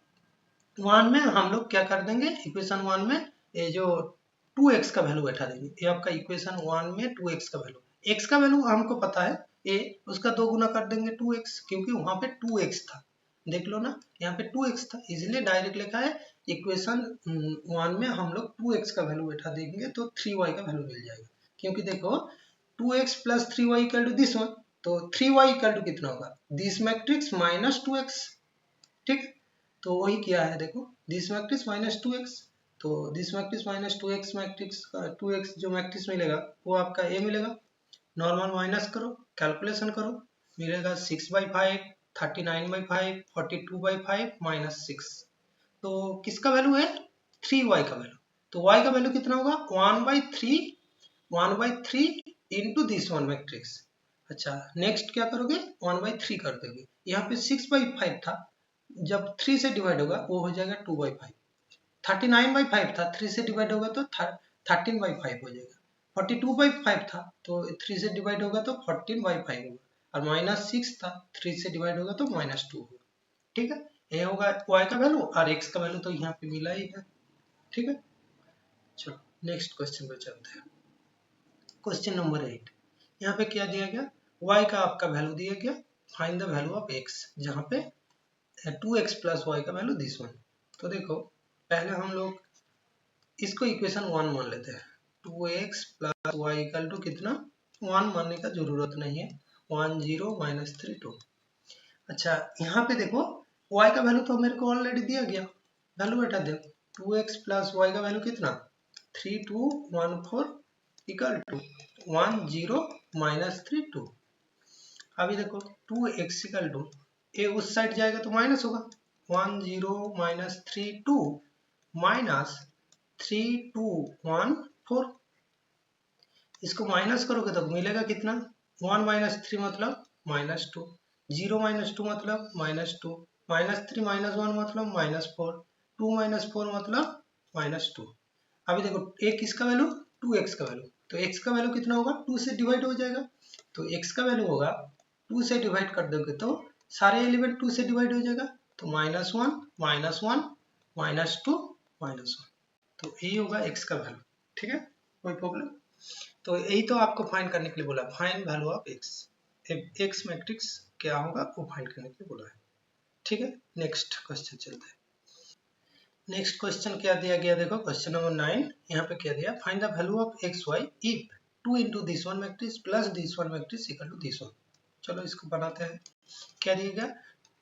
1 में हम लोग क्या कर देंगे, इक्वेशन 1 में ये जो 2x का वैल्यू बैठा देंगे, ये आपका इक्वेशन 1 में 2x का वैल्यू, x का वैल्यू हमको पता है ये, उसका 2 गुना कर देंगे 2x, क्योंकि वहां पे 2x था, देख लो ना यहाँ पे 2x था, इसलिए डायरेक्ट लिखा है इक्वेशन 1 में हम लोग 2x का वैल्यू बैठा देंगे तो 3y का वैल्यू मिल जाएगा, क्योंकि देखो 2x plus 3y equal to this one, तो 3y इक्वल टू कितना होगा दिस मैट्रिक्स माइनस 2x। ठीक, तो वही किया है, देखो दिस मैट्रिक्स माइनस 2x, तो this matrix minus 2x matrix का 2x जो मैट्रिक्स मिलेगा वो आपका ये मिलेगा, नॉर्मल माइनस करो कैलकुलेशन करो, मिलेगा 6/5 39/5 42/5 माइनस 6, तो किसका वैल्यू है 3y का वैल्यू, तो y का वैल्यू कितना होगा 1/3 इंटू दिस वन मैट्रिक्स। अच्छा नेक्स्ट क्या करोगे 1/3 कर दोगे, यहाँ पे 6/5 था, जब 3 से डिवाइड होगा वो हो जाएगा 2/5, 39/5 था 3 से डिवाइड होगा तो 13/5 हो जाएगा, 42/5 था तो 3 से डिवाइड होगा तो 14/5 होगा, और माइनस 6 था 3 से डिवाइड होगा तो -2 होगा। ठीक है, ये होगा y का वैल्यू, और x का वैल्यू तो यहाँ पे मिला ही है। ठीक है, चलो नेक्स्ट क्वेश्चन पे चलते हैं। क्वेश्चन नंबर 8, यहाँ पे क्या दिया गया, y का आपका वैल्यू दिया गया, find the value of x, जहाँ पे 2x प्लस y का वैल्यू दिस वन। तो देखो पहले हम लोग इसको इक्वेशन 1 मान लेते हैं, 2x plus y equal to कितना 1 मानने का जरूरत नहीं है, 1 0 -3 2। अच्छा यहाँ पे देखो y का वैल्यू तो मेरे को ऑलरेडी दिया गया, वैल्यू बैठा दे, 2x प्लस y का वैल्यू कितना 3214 इक्वल टू 10 माइनस 3 2। अभी देखो 2x इक्वल टू ए उस साइड जाएगा तो माइनस होगा 10 माइनस 3 2 माइनस 3214। इसको माइनस करोगे तो मिलेगा कितना 1 माइनस 3 मतलब -2, 0 माइनस 2 मतलब -2, -3 माइनस 1 मतलब -4, 2 माइनस 4 मतलब -2। अभी देखो a किसका वैल्यू 2x का वैल्यू, तो x का वैल्यू कितना होगा 2 से डिवाइड हो जाएगा, तो x का वैल्यू होगा 2 से डिवाइड कर दोगे तो सारे एलिमेंट 2 से डिवाइड हो जाएगा, तो -1 -1 -2 -1, तो यही होगा x का वैल्यू। ठीक है, कोई प्रॉब्लम? तो यही तो आपको फाइंड करने के लिए बोला, find value of x matrix क्या होगा वो फाइंड करने के लिए बोला है। ठीक है, नेक्स्ट क्वेश्चन चलते हैं। नेक्स्ट क्वेश्चन क्या दिया गया, देखो क्वेश्चन नंबर 9। यहाँ पे क्या दिया, find the value of x y if 2 into this one matrix plus this one matrix equal to this one. चलो इसको बनाते हैं। क्या दिएगा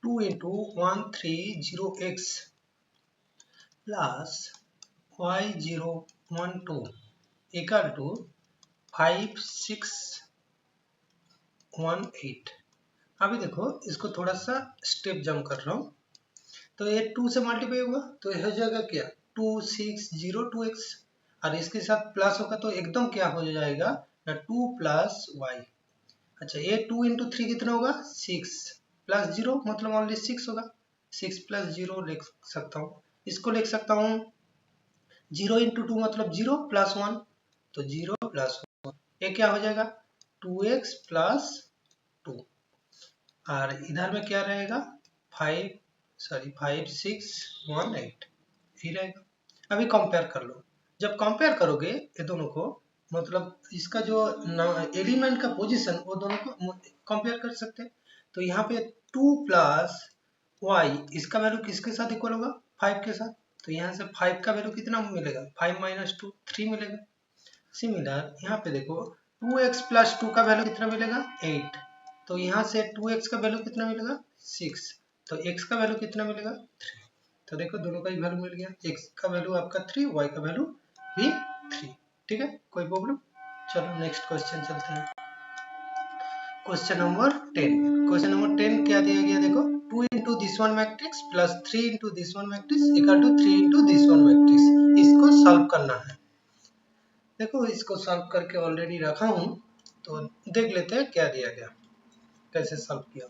2 into 130x plus y012 equal to 5618। अभी देखो इसको थोड़ा सा स्टेप जंप कर रहा हूँ, तो ये 2 से मल्टीप्लाई होगा तो ये हो जाएगा क्या 2602x, और इसके साथ प्लस होगा तो एकदम क्या हो जाएगा ना 2 प्लस वाई। अच्छा ये 2 इंटू 3 कितना होगा 6 प्लस 0 मतलब ओनली 6 होगा, 6 प्लस 0 लिख सकता हूँ। इसको लिख सकता हूँ 0 इंटू 2 मतलब 0 प्लस 1, तो 0 प्लस 1 ये क्या हो जाएगा 2x प्लस 2, और इधर में क्या रहेगा 5618 ही रहेगा। अभी कंपेयर कर लो, जब कंपेयर करोगे ये दोनों को मतलब इसका जो एलिमेंट का पोजीशन वो दोनों को कंपेयर कर सकते हैं। तो यहाँ पे 2 प्लस वाई इसका वैल्यू किसके साथ इक्वल होगा 5 के साथ, तो यहाँ से 5 का वैल्यू कितना मिलेगा 5 माइनस 2 3 मिलेगा। सिमिलर यहाँ पे देखो 2x प्लस 2 का वैल्यू कितना मिलेगा 8, तो यहाँ से 2x का वैल्यू कितना मिलेगा 6, तो x का वैल्यू कितना मिलेगा 3। तो देखो दोनों का ही वैल्यू मिल गया, x का वैल्यू आपका 3, y का वैल्यू भी 3। ठीक है, कोई प्रॉब्लम? चलो नेक्स्ट क्वेश्चन चलते हैं। Question number 10। क्वेश्चन नंबर 10 क्या दिया गया, देखो 2 into this one matrix plus 3 into this one matrix equal to 3 into this one matrix. इसको सॉल्व करना है। देखो इसको सॉल्व करके ऑलरेडी रखा हूँ, तो देख लेते हैं क्या दिया गया, कैसे सॉल्व किया।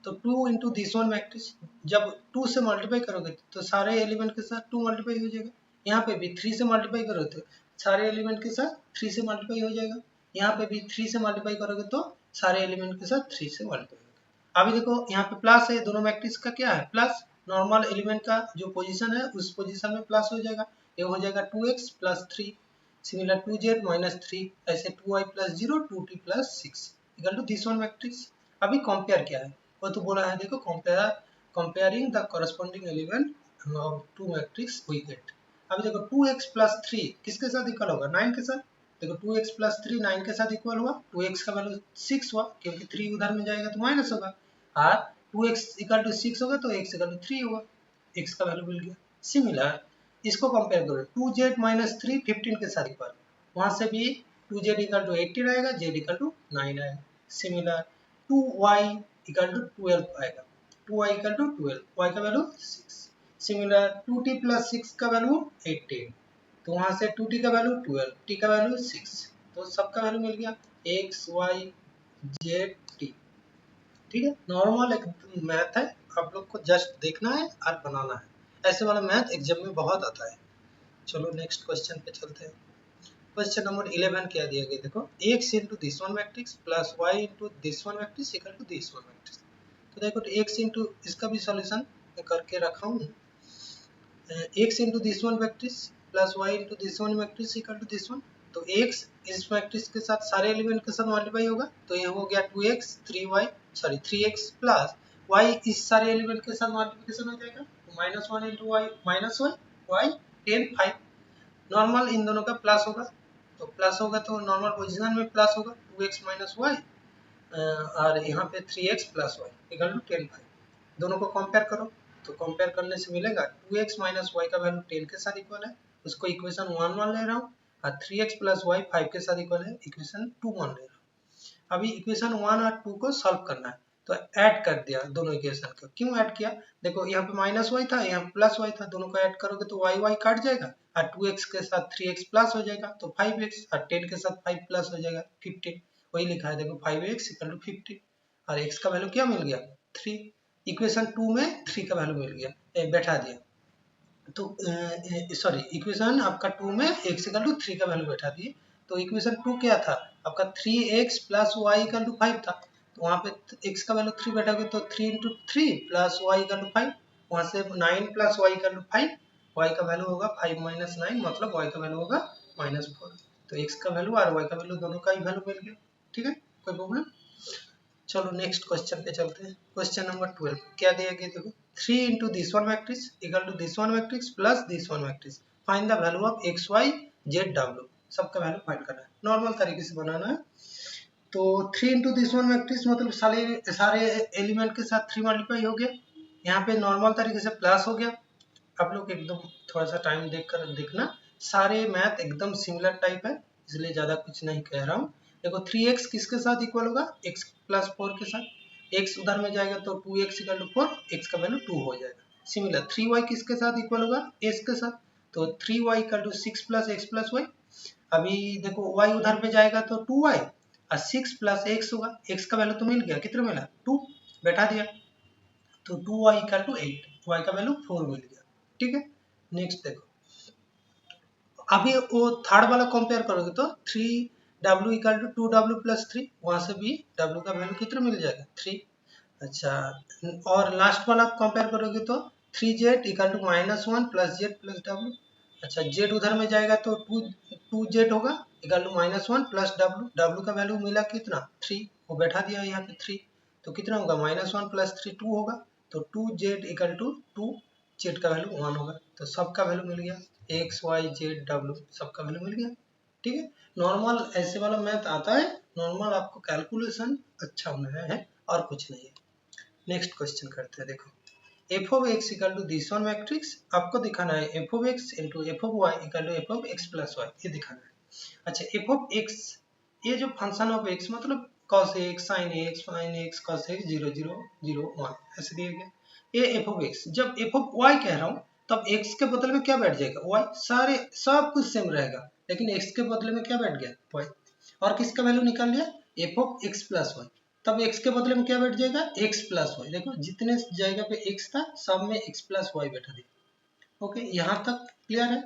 तो 2 इंटू दिस वन मैट्रिक्स, जब 2 से मल्टीप्लाई करोगे तो सारे एलिमेंट के साथ 2 मल्टीप्लाई हो जाएगा। यहाँ पे भी 3 से मल्टीप्लाई करोगे तो सारे एलिमेंट के साथ 3 से मल्टीप्लाई हो जाएगा। यहाँ पे भी 3 से मल्टीप्लाई करोगे तो सारे एलिमेंट के साथ 3 से मल्टीप्लाई होगा। अभी देखो यहाँ पे प्लस है, दोनों मैट्रिक्स का क्या है प्लस, नॉर्मल एलिमेंट का जो पोजीशन है उस पोजीशन में प्लस हो जाएगा, ये हो जाएगा 2x plus 3। Similar 2z minus 3, ऐसे 2y plus 0 2t plus 6 equal to this one matrix. अभी कंपेयर क्या है, वो तो बोला है देखो comparing the corresponding element of two matrix we get. अभी देखो 2x प्लस 3 किसके साथ इक्वल होगा 9 के साथ, देखो 2x प्लस 3 9 के साथ इक्वल हुआ, 2x का वैल्यू 6 हुआ क्योंकि 3 उधर में जाएगा तो माइनस होगा, और 2x इक्वल टू 6 होगा तो x इक्वल टू 3 होगा, x का वैल्यू मिल गया। सिमिलर इसको कंपेयर करो 2z माइनस 3 15 के साथ इक्वल, वहां से भी 2z इक्वल टू 18 आएगा, z इक्वल टू 9 आएगा। सिमिलर 2y इक्वल टू 12 आएगा, 2y इक्वल टू 12, y का वैल्यू 6। सिमिलर 2t प्लस 6 का वैल्यू 18, तो वहां से 2t का वैल्यू 12, t का वैल्यू 6, तो सबका वैल्यू मिल गया x y z t। ठीक है, नॉर्मल एक मैथ है, आप लोग को जस्ट देखना है और बनाना है, ऐसे वाला मैथ एग्जाम में बहुत आता है। चलो नेक्स्ट क्वेश्चन पे चलते हैं। क्वेश्चन नंबर 11 क्या दिया गया, देखो x into this one matrix plus y into this one matrix equal to this one matrix. तो देखो x इंटू इसका भी सॉल्यूशन करके रखा हूँ, x into this one matrix plus y into this one matrix equal to this one. तो x इस matrix के साथ सारे एलिमेंट के साथ मल्टीप्लाई होगा, तो ये हो गया 2x 3x प्लस y इस सारे एलिमेंट के साथ मल्टीप्लिकेशन हो जाएगा, तो -1 into y minus y 10 5। Normal इन दोनों का प्लस होगा, तो प्लस होगा तो नॉर्मल पोजीशन में प्लस होगा 2x माइनस वाई, और यहाँ पे 3x plus y equal to 10 5। दोनों को कंपेयर करो, तो कंपेयर करने से मिलेगा 2x माइनस वाई का वैल्यू 10 के साथ इक्वल है, उसको इक्वेशन 1 1 ले रहा हूँ, और 3x प्लस वाई 5 के साथ इक्वल है, इक्वेशन 2 मान ले रहा हूँ। अभी इक्वेशन 1 और 2 को सॉल्व करना है, तो ऐड कर दिया दोनों इक्वेशन को। क्यों ऐड किया? देखो यहाँ पे माइनस वाई था, यहाँ पे प्लस वाई था, दोनों को ऐड करोगे तो वाई वाई काट जाएगा और 2x के साथ 3x प्लस हो जाएगा तो 5x और 10 के साथ 5 प्लस हो जाएगा 15। वही लिखा है देखो 5x इक्वल टू 15 और x का वैल्यू क्या मिल गया 3। इक्वेशन 2 में 3 का वैल्यू मिल गया, बैठा दिया। तो सॉरी इक्वेशन आपका 2 में x इक्वल टू 3 का वैल्यू बैठा दिए। तो इक्वेशन 2 क्या था आपका 3x plus y equal to 5 था, तो वहाँ पे x का वैल्यू 3 बैठा गया तो 3 into 3 plus y equal to 5, वहाँ से 9 plus y equal to 5, y का वैल्यू होगा 5 माइनस 9 मतलब वाई का वैल्यू होगा -4। तो x का वैल्यू और y का वैल्यू दोनों का ही वैल्यू मिल गया। ठीक है, कोई प्रॉब्लम? चलो नेक्स्ट क्वेश्चन पे चलते हैं। क्वेश्चन नंबर 12 क्या दिया गया देखो 3 into this one matrix equal to this one matrix plus this one matrix, find the value of x y z w। सबका वैल्यू फाइंड करना है, नॉर्मल तरीके से बनाना है। तो 3 into this one matrix मतलब सारे एलिमेंट के साथ 3 मल्टीप्लाई हो गया, यहाँ पे नॉर्मल तरीके से प्लस हो गया। आप लोग एकदम थोड़ा सा टाइम देख कर देखना, सारे मैथ एकदम सिमिलर टाइप है इसलिए ज़्यादा कुछ नहीं कह रहा हूँ। देखो 3x किसके साथ इक्वल होगा x प्लस 4 के साथ, x उधर में जाएगा तो 2x इक्वल टू 4, x का वैल्यू 2 हो जाएगा। सिमिलर 3y किसके साथ इक्वल होगा s के साथ, तो 3y equal to 6 plus x plus y। अभी देखो y उधर में जाएगा तो 2y और 6 प्लस x होगा, x का वैल्यू तो मिल गया, कितना मिला 2, बैठा दिया तो 2y इक्वल टू 8, y का वैल्यू 4 मिल गया। ठीक है, नेक्स्ट देखो अभी वो थर्ड वाला कंपेयर करोगे तो 3w equal to 2w plus 3, वहां से भी w का वैल्यू कितना मिल जाएगा 3। अच्छा, और लास्ट वाला कंपेयर करोगे तो 3z equal to -1 plus z plus w। अच्छा, z उधर में जाएगा तो 2z होगा equal to -1 plus w, w का वैल्यू मिला कितना 3, वो बैठा दिया यहाँ पे 3, तो कितना होगा -1 प्लस 3 2 होगा, तो 2z इक्वल टू 2 z का वैल्यू 1 होगा, तो सबका वैल्यू मिल गया x y z w, सबका वैल्यू मिल गया। ठीक है, नॉर्मल ऐसे वाला मैथ आता है, नॉर्मल आपको कैलकुलेशन अच्छा होना है और कुछ नहीं है। नेक्स्ट क्वेश्चन करते हैं। देखो f of x equal to this one matrix, आपको दिखाना है f of x into f of y equal to f of x plus y, ये दिखाना है। अच्छा, f of x ये जो फंक्शन ऑफ x मतलब cos x sin x cos x 0 0 0 1 ऐसे दिया गया, ये f of x। जब f of y कह रहा हूँ तब x के बदले में क्या बैठ जाएगा y, सारे सब कुछ सेम रहेगा लेकिन x के बदले में क्या बैठ गया y, और किसका वैल्यू निकाल लिया f of x plus y, तब x के बदले में क्या बैठ जाएगा x प्लस y। देखो जितने जगह पे x था सब में x प्लस y बैठा दिया। ओके, यहाँ तक क्लियर है।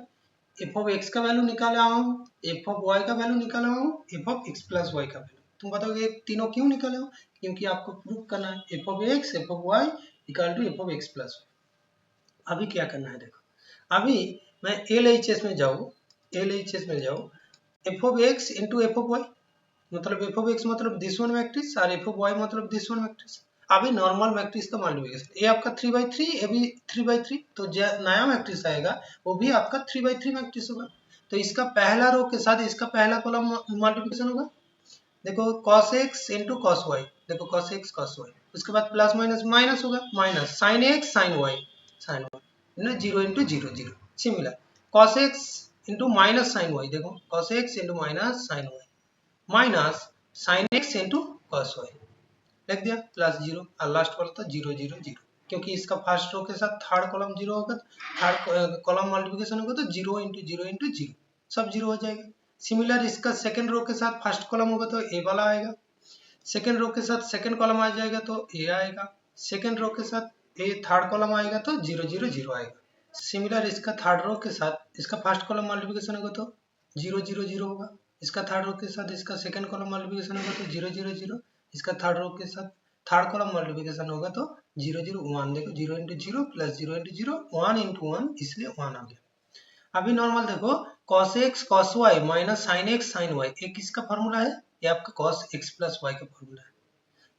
f of x का वैल्यू निकाला हूँ, f of y का वैल्यू निकाला हूँ, f of x plus y का वैल्यू। तुम बताओगे तीनों क्यों निकाले हो, क्योंकि आपको प्रूव करना है f of x f of y equal to f of x plus y। अभी क्या करना है देखो, अभी मैं LHS में जाऊँ, LHS में जाऊँ, f of x into f of y मतलब f of x मतलब दिस वन मैट्रिक्स और f of y मतलब दिस वन मैट्रिक्स। अभी नॉर्मल मैट्रिक्स का मल्टीप्लिकेशन, ये आपका 3/3, ये भी 3/3, तो जो नया मैट्रिक्स आएगा वो भी आपका 3/3 मैट्रिक्स होगा। तो इसका पहला रो के साथ इसका पहला कॉलम मल्टीप्लिकेशन होगा। देखो cos x into cos y, देखो cos x cos y, उसके बाद प्लस माइनस माइनस होगा, minus sin x sin y 0 into 0 0। Similar cos x into minus sine y, देखो cos x into minus sine y minus sine x into cos y, लिख दिया plus 0 और last वाला तो 0 0 0, क्योंकि इसका फर्स्ट रो के साथ थर्ड कॉलम 0 होगा, थर्ड कॉलम मल्टीप्लिकेशन होगा तो 0 इंटू 0 इंटू 0 सब 0 हो जाएगा। सिमिलर इसका सेकंड रो के साथ फर्स्ट कॉलम होगा तो ए वाला आएगा, सेकंड रो के साथ सेकंड कॉलम आ जाएगा तो ए आएगा, सेकंड रो के साथ ए थर्ड कॉलम आएगा तो 0 0 0 आएगा। सिमिलर इसका थर्ड रो के साथ इसका फर्स्ट कॉलम मल्टीप्लिकेशन होगा तो 0 0 0 होगा, इसका थर्ड रो के साथ इसका सेकंड कॉलम मल्टीप्लिकेशन होगा तो 0 0 0, इसका थर्ड रो के साथ थर्ड कॉलम मल्टीप्लिकेशन होगा तो 0 0 1, देखो 0 इंटू 0 प्लस 0 इंटू 0 1 इंटू 1 इसलिए 1 आ गया। अभी नॉर्मल देखो cos x cos y minus sin x sin y, ये किसका फॉर्मूला है, ये आपका cos x प्लस y का फॉर्मूला है।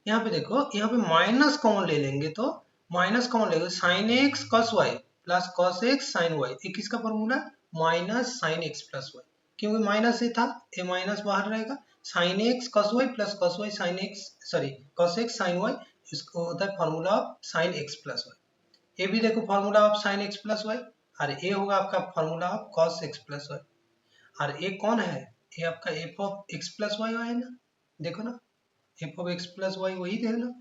यहाँ पे देखो यहाँ पे माइनस कॉमन ले लेंगे तो माइनस कॉमन लेंगे sin x cos y plus cos x sin y, ये किसका formula minus sin x plus y, क्योंकि माइनस ही था ये माइनस बाहर रहेगा, sin x cos y plus cos y sin x sorry cos x sin y, इसको होता है formula of sin x plus y। ये भी देखो formula of sin x plus y और ये होगा आपका formula of cos x plus y। और ए कौन है, ये आपका f of x plus y है ना, देखो ना f of x plus y वही है ना।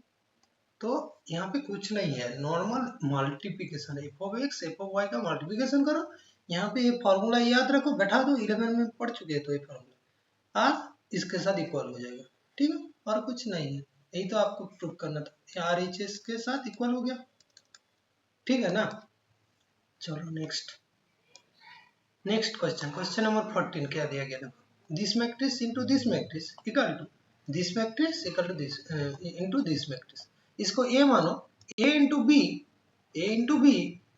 तो यहाँ पे कुछ नहीं है, normal multiplication, f of x f of y का मल्टीप्लिकेशन करो। यहाँ पे ये फॉर्मूला याद रखो, बैठा दो, 11 में पढ़ चुके हैं तो ये फॉर्मूला और इसके साथ इक्वल हो जाएगा, ठीक है, और कुछ नहीं है, यही तो आपको प्रूव करना था, आर एच एस के साथ इक्वल हो गया, ठीक है ना। चलो नेक्स्ट क्वेश्चन, क्वेश्चन नंबर 14 क्या दिया गया, देखो this matrix into this matrix equal to this matrix equal to this into this matrix, इसको ए मानो, a into b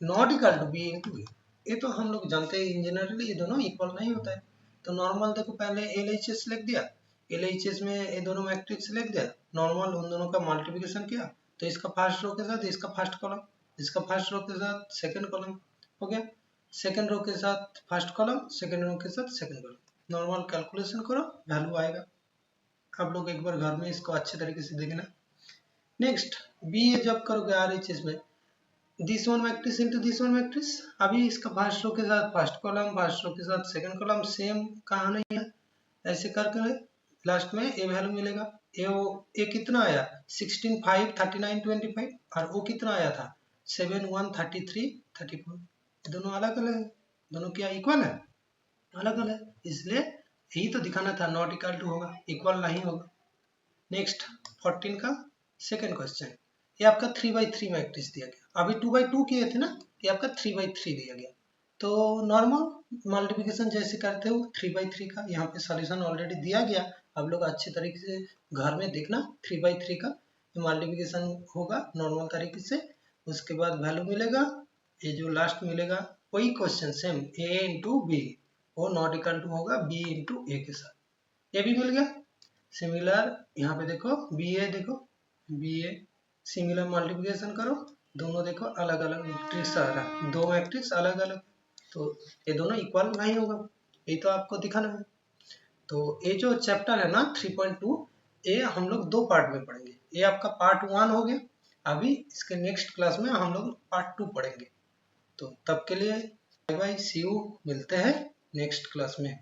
not equal to b into a. ये तो हम लोग जानते हैं इन जनरली ये दोनों इक्वल नहीं होता है। तो नॉर्मल देखो पहले एल एच एस लिख दिया, एल एच एस में ये दोनों मैट्रिक्स लिख दिया, नॉर्मल उन दोनों का मल्टीप्लिकेशन किया, तो इसका फर्स्ट रो के साथ इसका फर्स्ट कॉलम, इसका फर्स्ट रो के साथ सेकंड कॉलम हो गया, सेकंड रो के साथ फर्स्ट कॉलम, सेकंड रो के साथ सेकंड कॉलम, नॉर्मल कैलकुलेशन करो वैल्यू आएगा। आप लोग एक बार घर में इसको अच्छे तरीके से देखना। नेक्स्ट बी ए जब करोगे आर एच एस में, this one matrix into this one matrix, अभी इसका फर्स्ट रो के साथ फर्स्ट कॉलम, फर्स्ट रो के साथ सेकंड कॉलम, सेम कहाँ नहीं है, ऐसे करके लास्ट में ए वैल्यू मिलेगा। ए कितना आया 16 5 39 25, और वो कितना आया था 7 1 33 34, दोनों अलग अलग है, दोनों क्या इक्वल है, अलग अलग है, इसलिए यही तो दिखाना था, नॉट इक्वल टू होगा, इक्वल नहीं होगा। नेक्स्ट 14 का सेकंड क्वेश्चन, ये आपका 3/3 मैट्रिक्स दिया गया, अभी 2/2 किए थे ना, ये आपका 3/3 दिया गया। तो नॉर्मल मल्टीप्लिकेशन जैसे करते हो 3/3 का, यहाँ पे सॉल्यूशन ऑलरेडी दिया गया, आप लोग अच्छे तरीके से घर में देखना 3/3 का मल्टीप्लिकेशन होगा नॉर्मल तरीके से, उसके बाद वैल्यू मिलेगा, ये जो लास्ट मिलेगा वही क्वेश्चन सेम, ए इंटू बी, वो नॉट इक्वल टू होगा बी इंटू ए के साथ, ये भी मिल गया। सिमिलर यहाँ पे देखो बी ए, देखो बी ए सिमिलर मल्टीप्लिकेशन करो, दोनों देखो अलग अलग मैट्रिक्स आ रहा है, दो मैट्रिक्स अलग अलग, तो ये दोनों इक्वल नहीं होगा, ये तो आपको दिखाना है। तो ये जो चैप्टर है ना 3.2, ये हम लोग दो पार्ट में पढ़ेंगे, ये आपका पार्ट 1 हो गया, अभी इसके नेक्स्ट क्लास में हम लोग पार्ट 2 पढ़ेंगे। तो तब के लिए बाय बाय, सी यू, मिलते हैं नेक्स्ट क्लास में।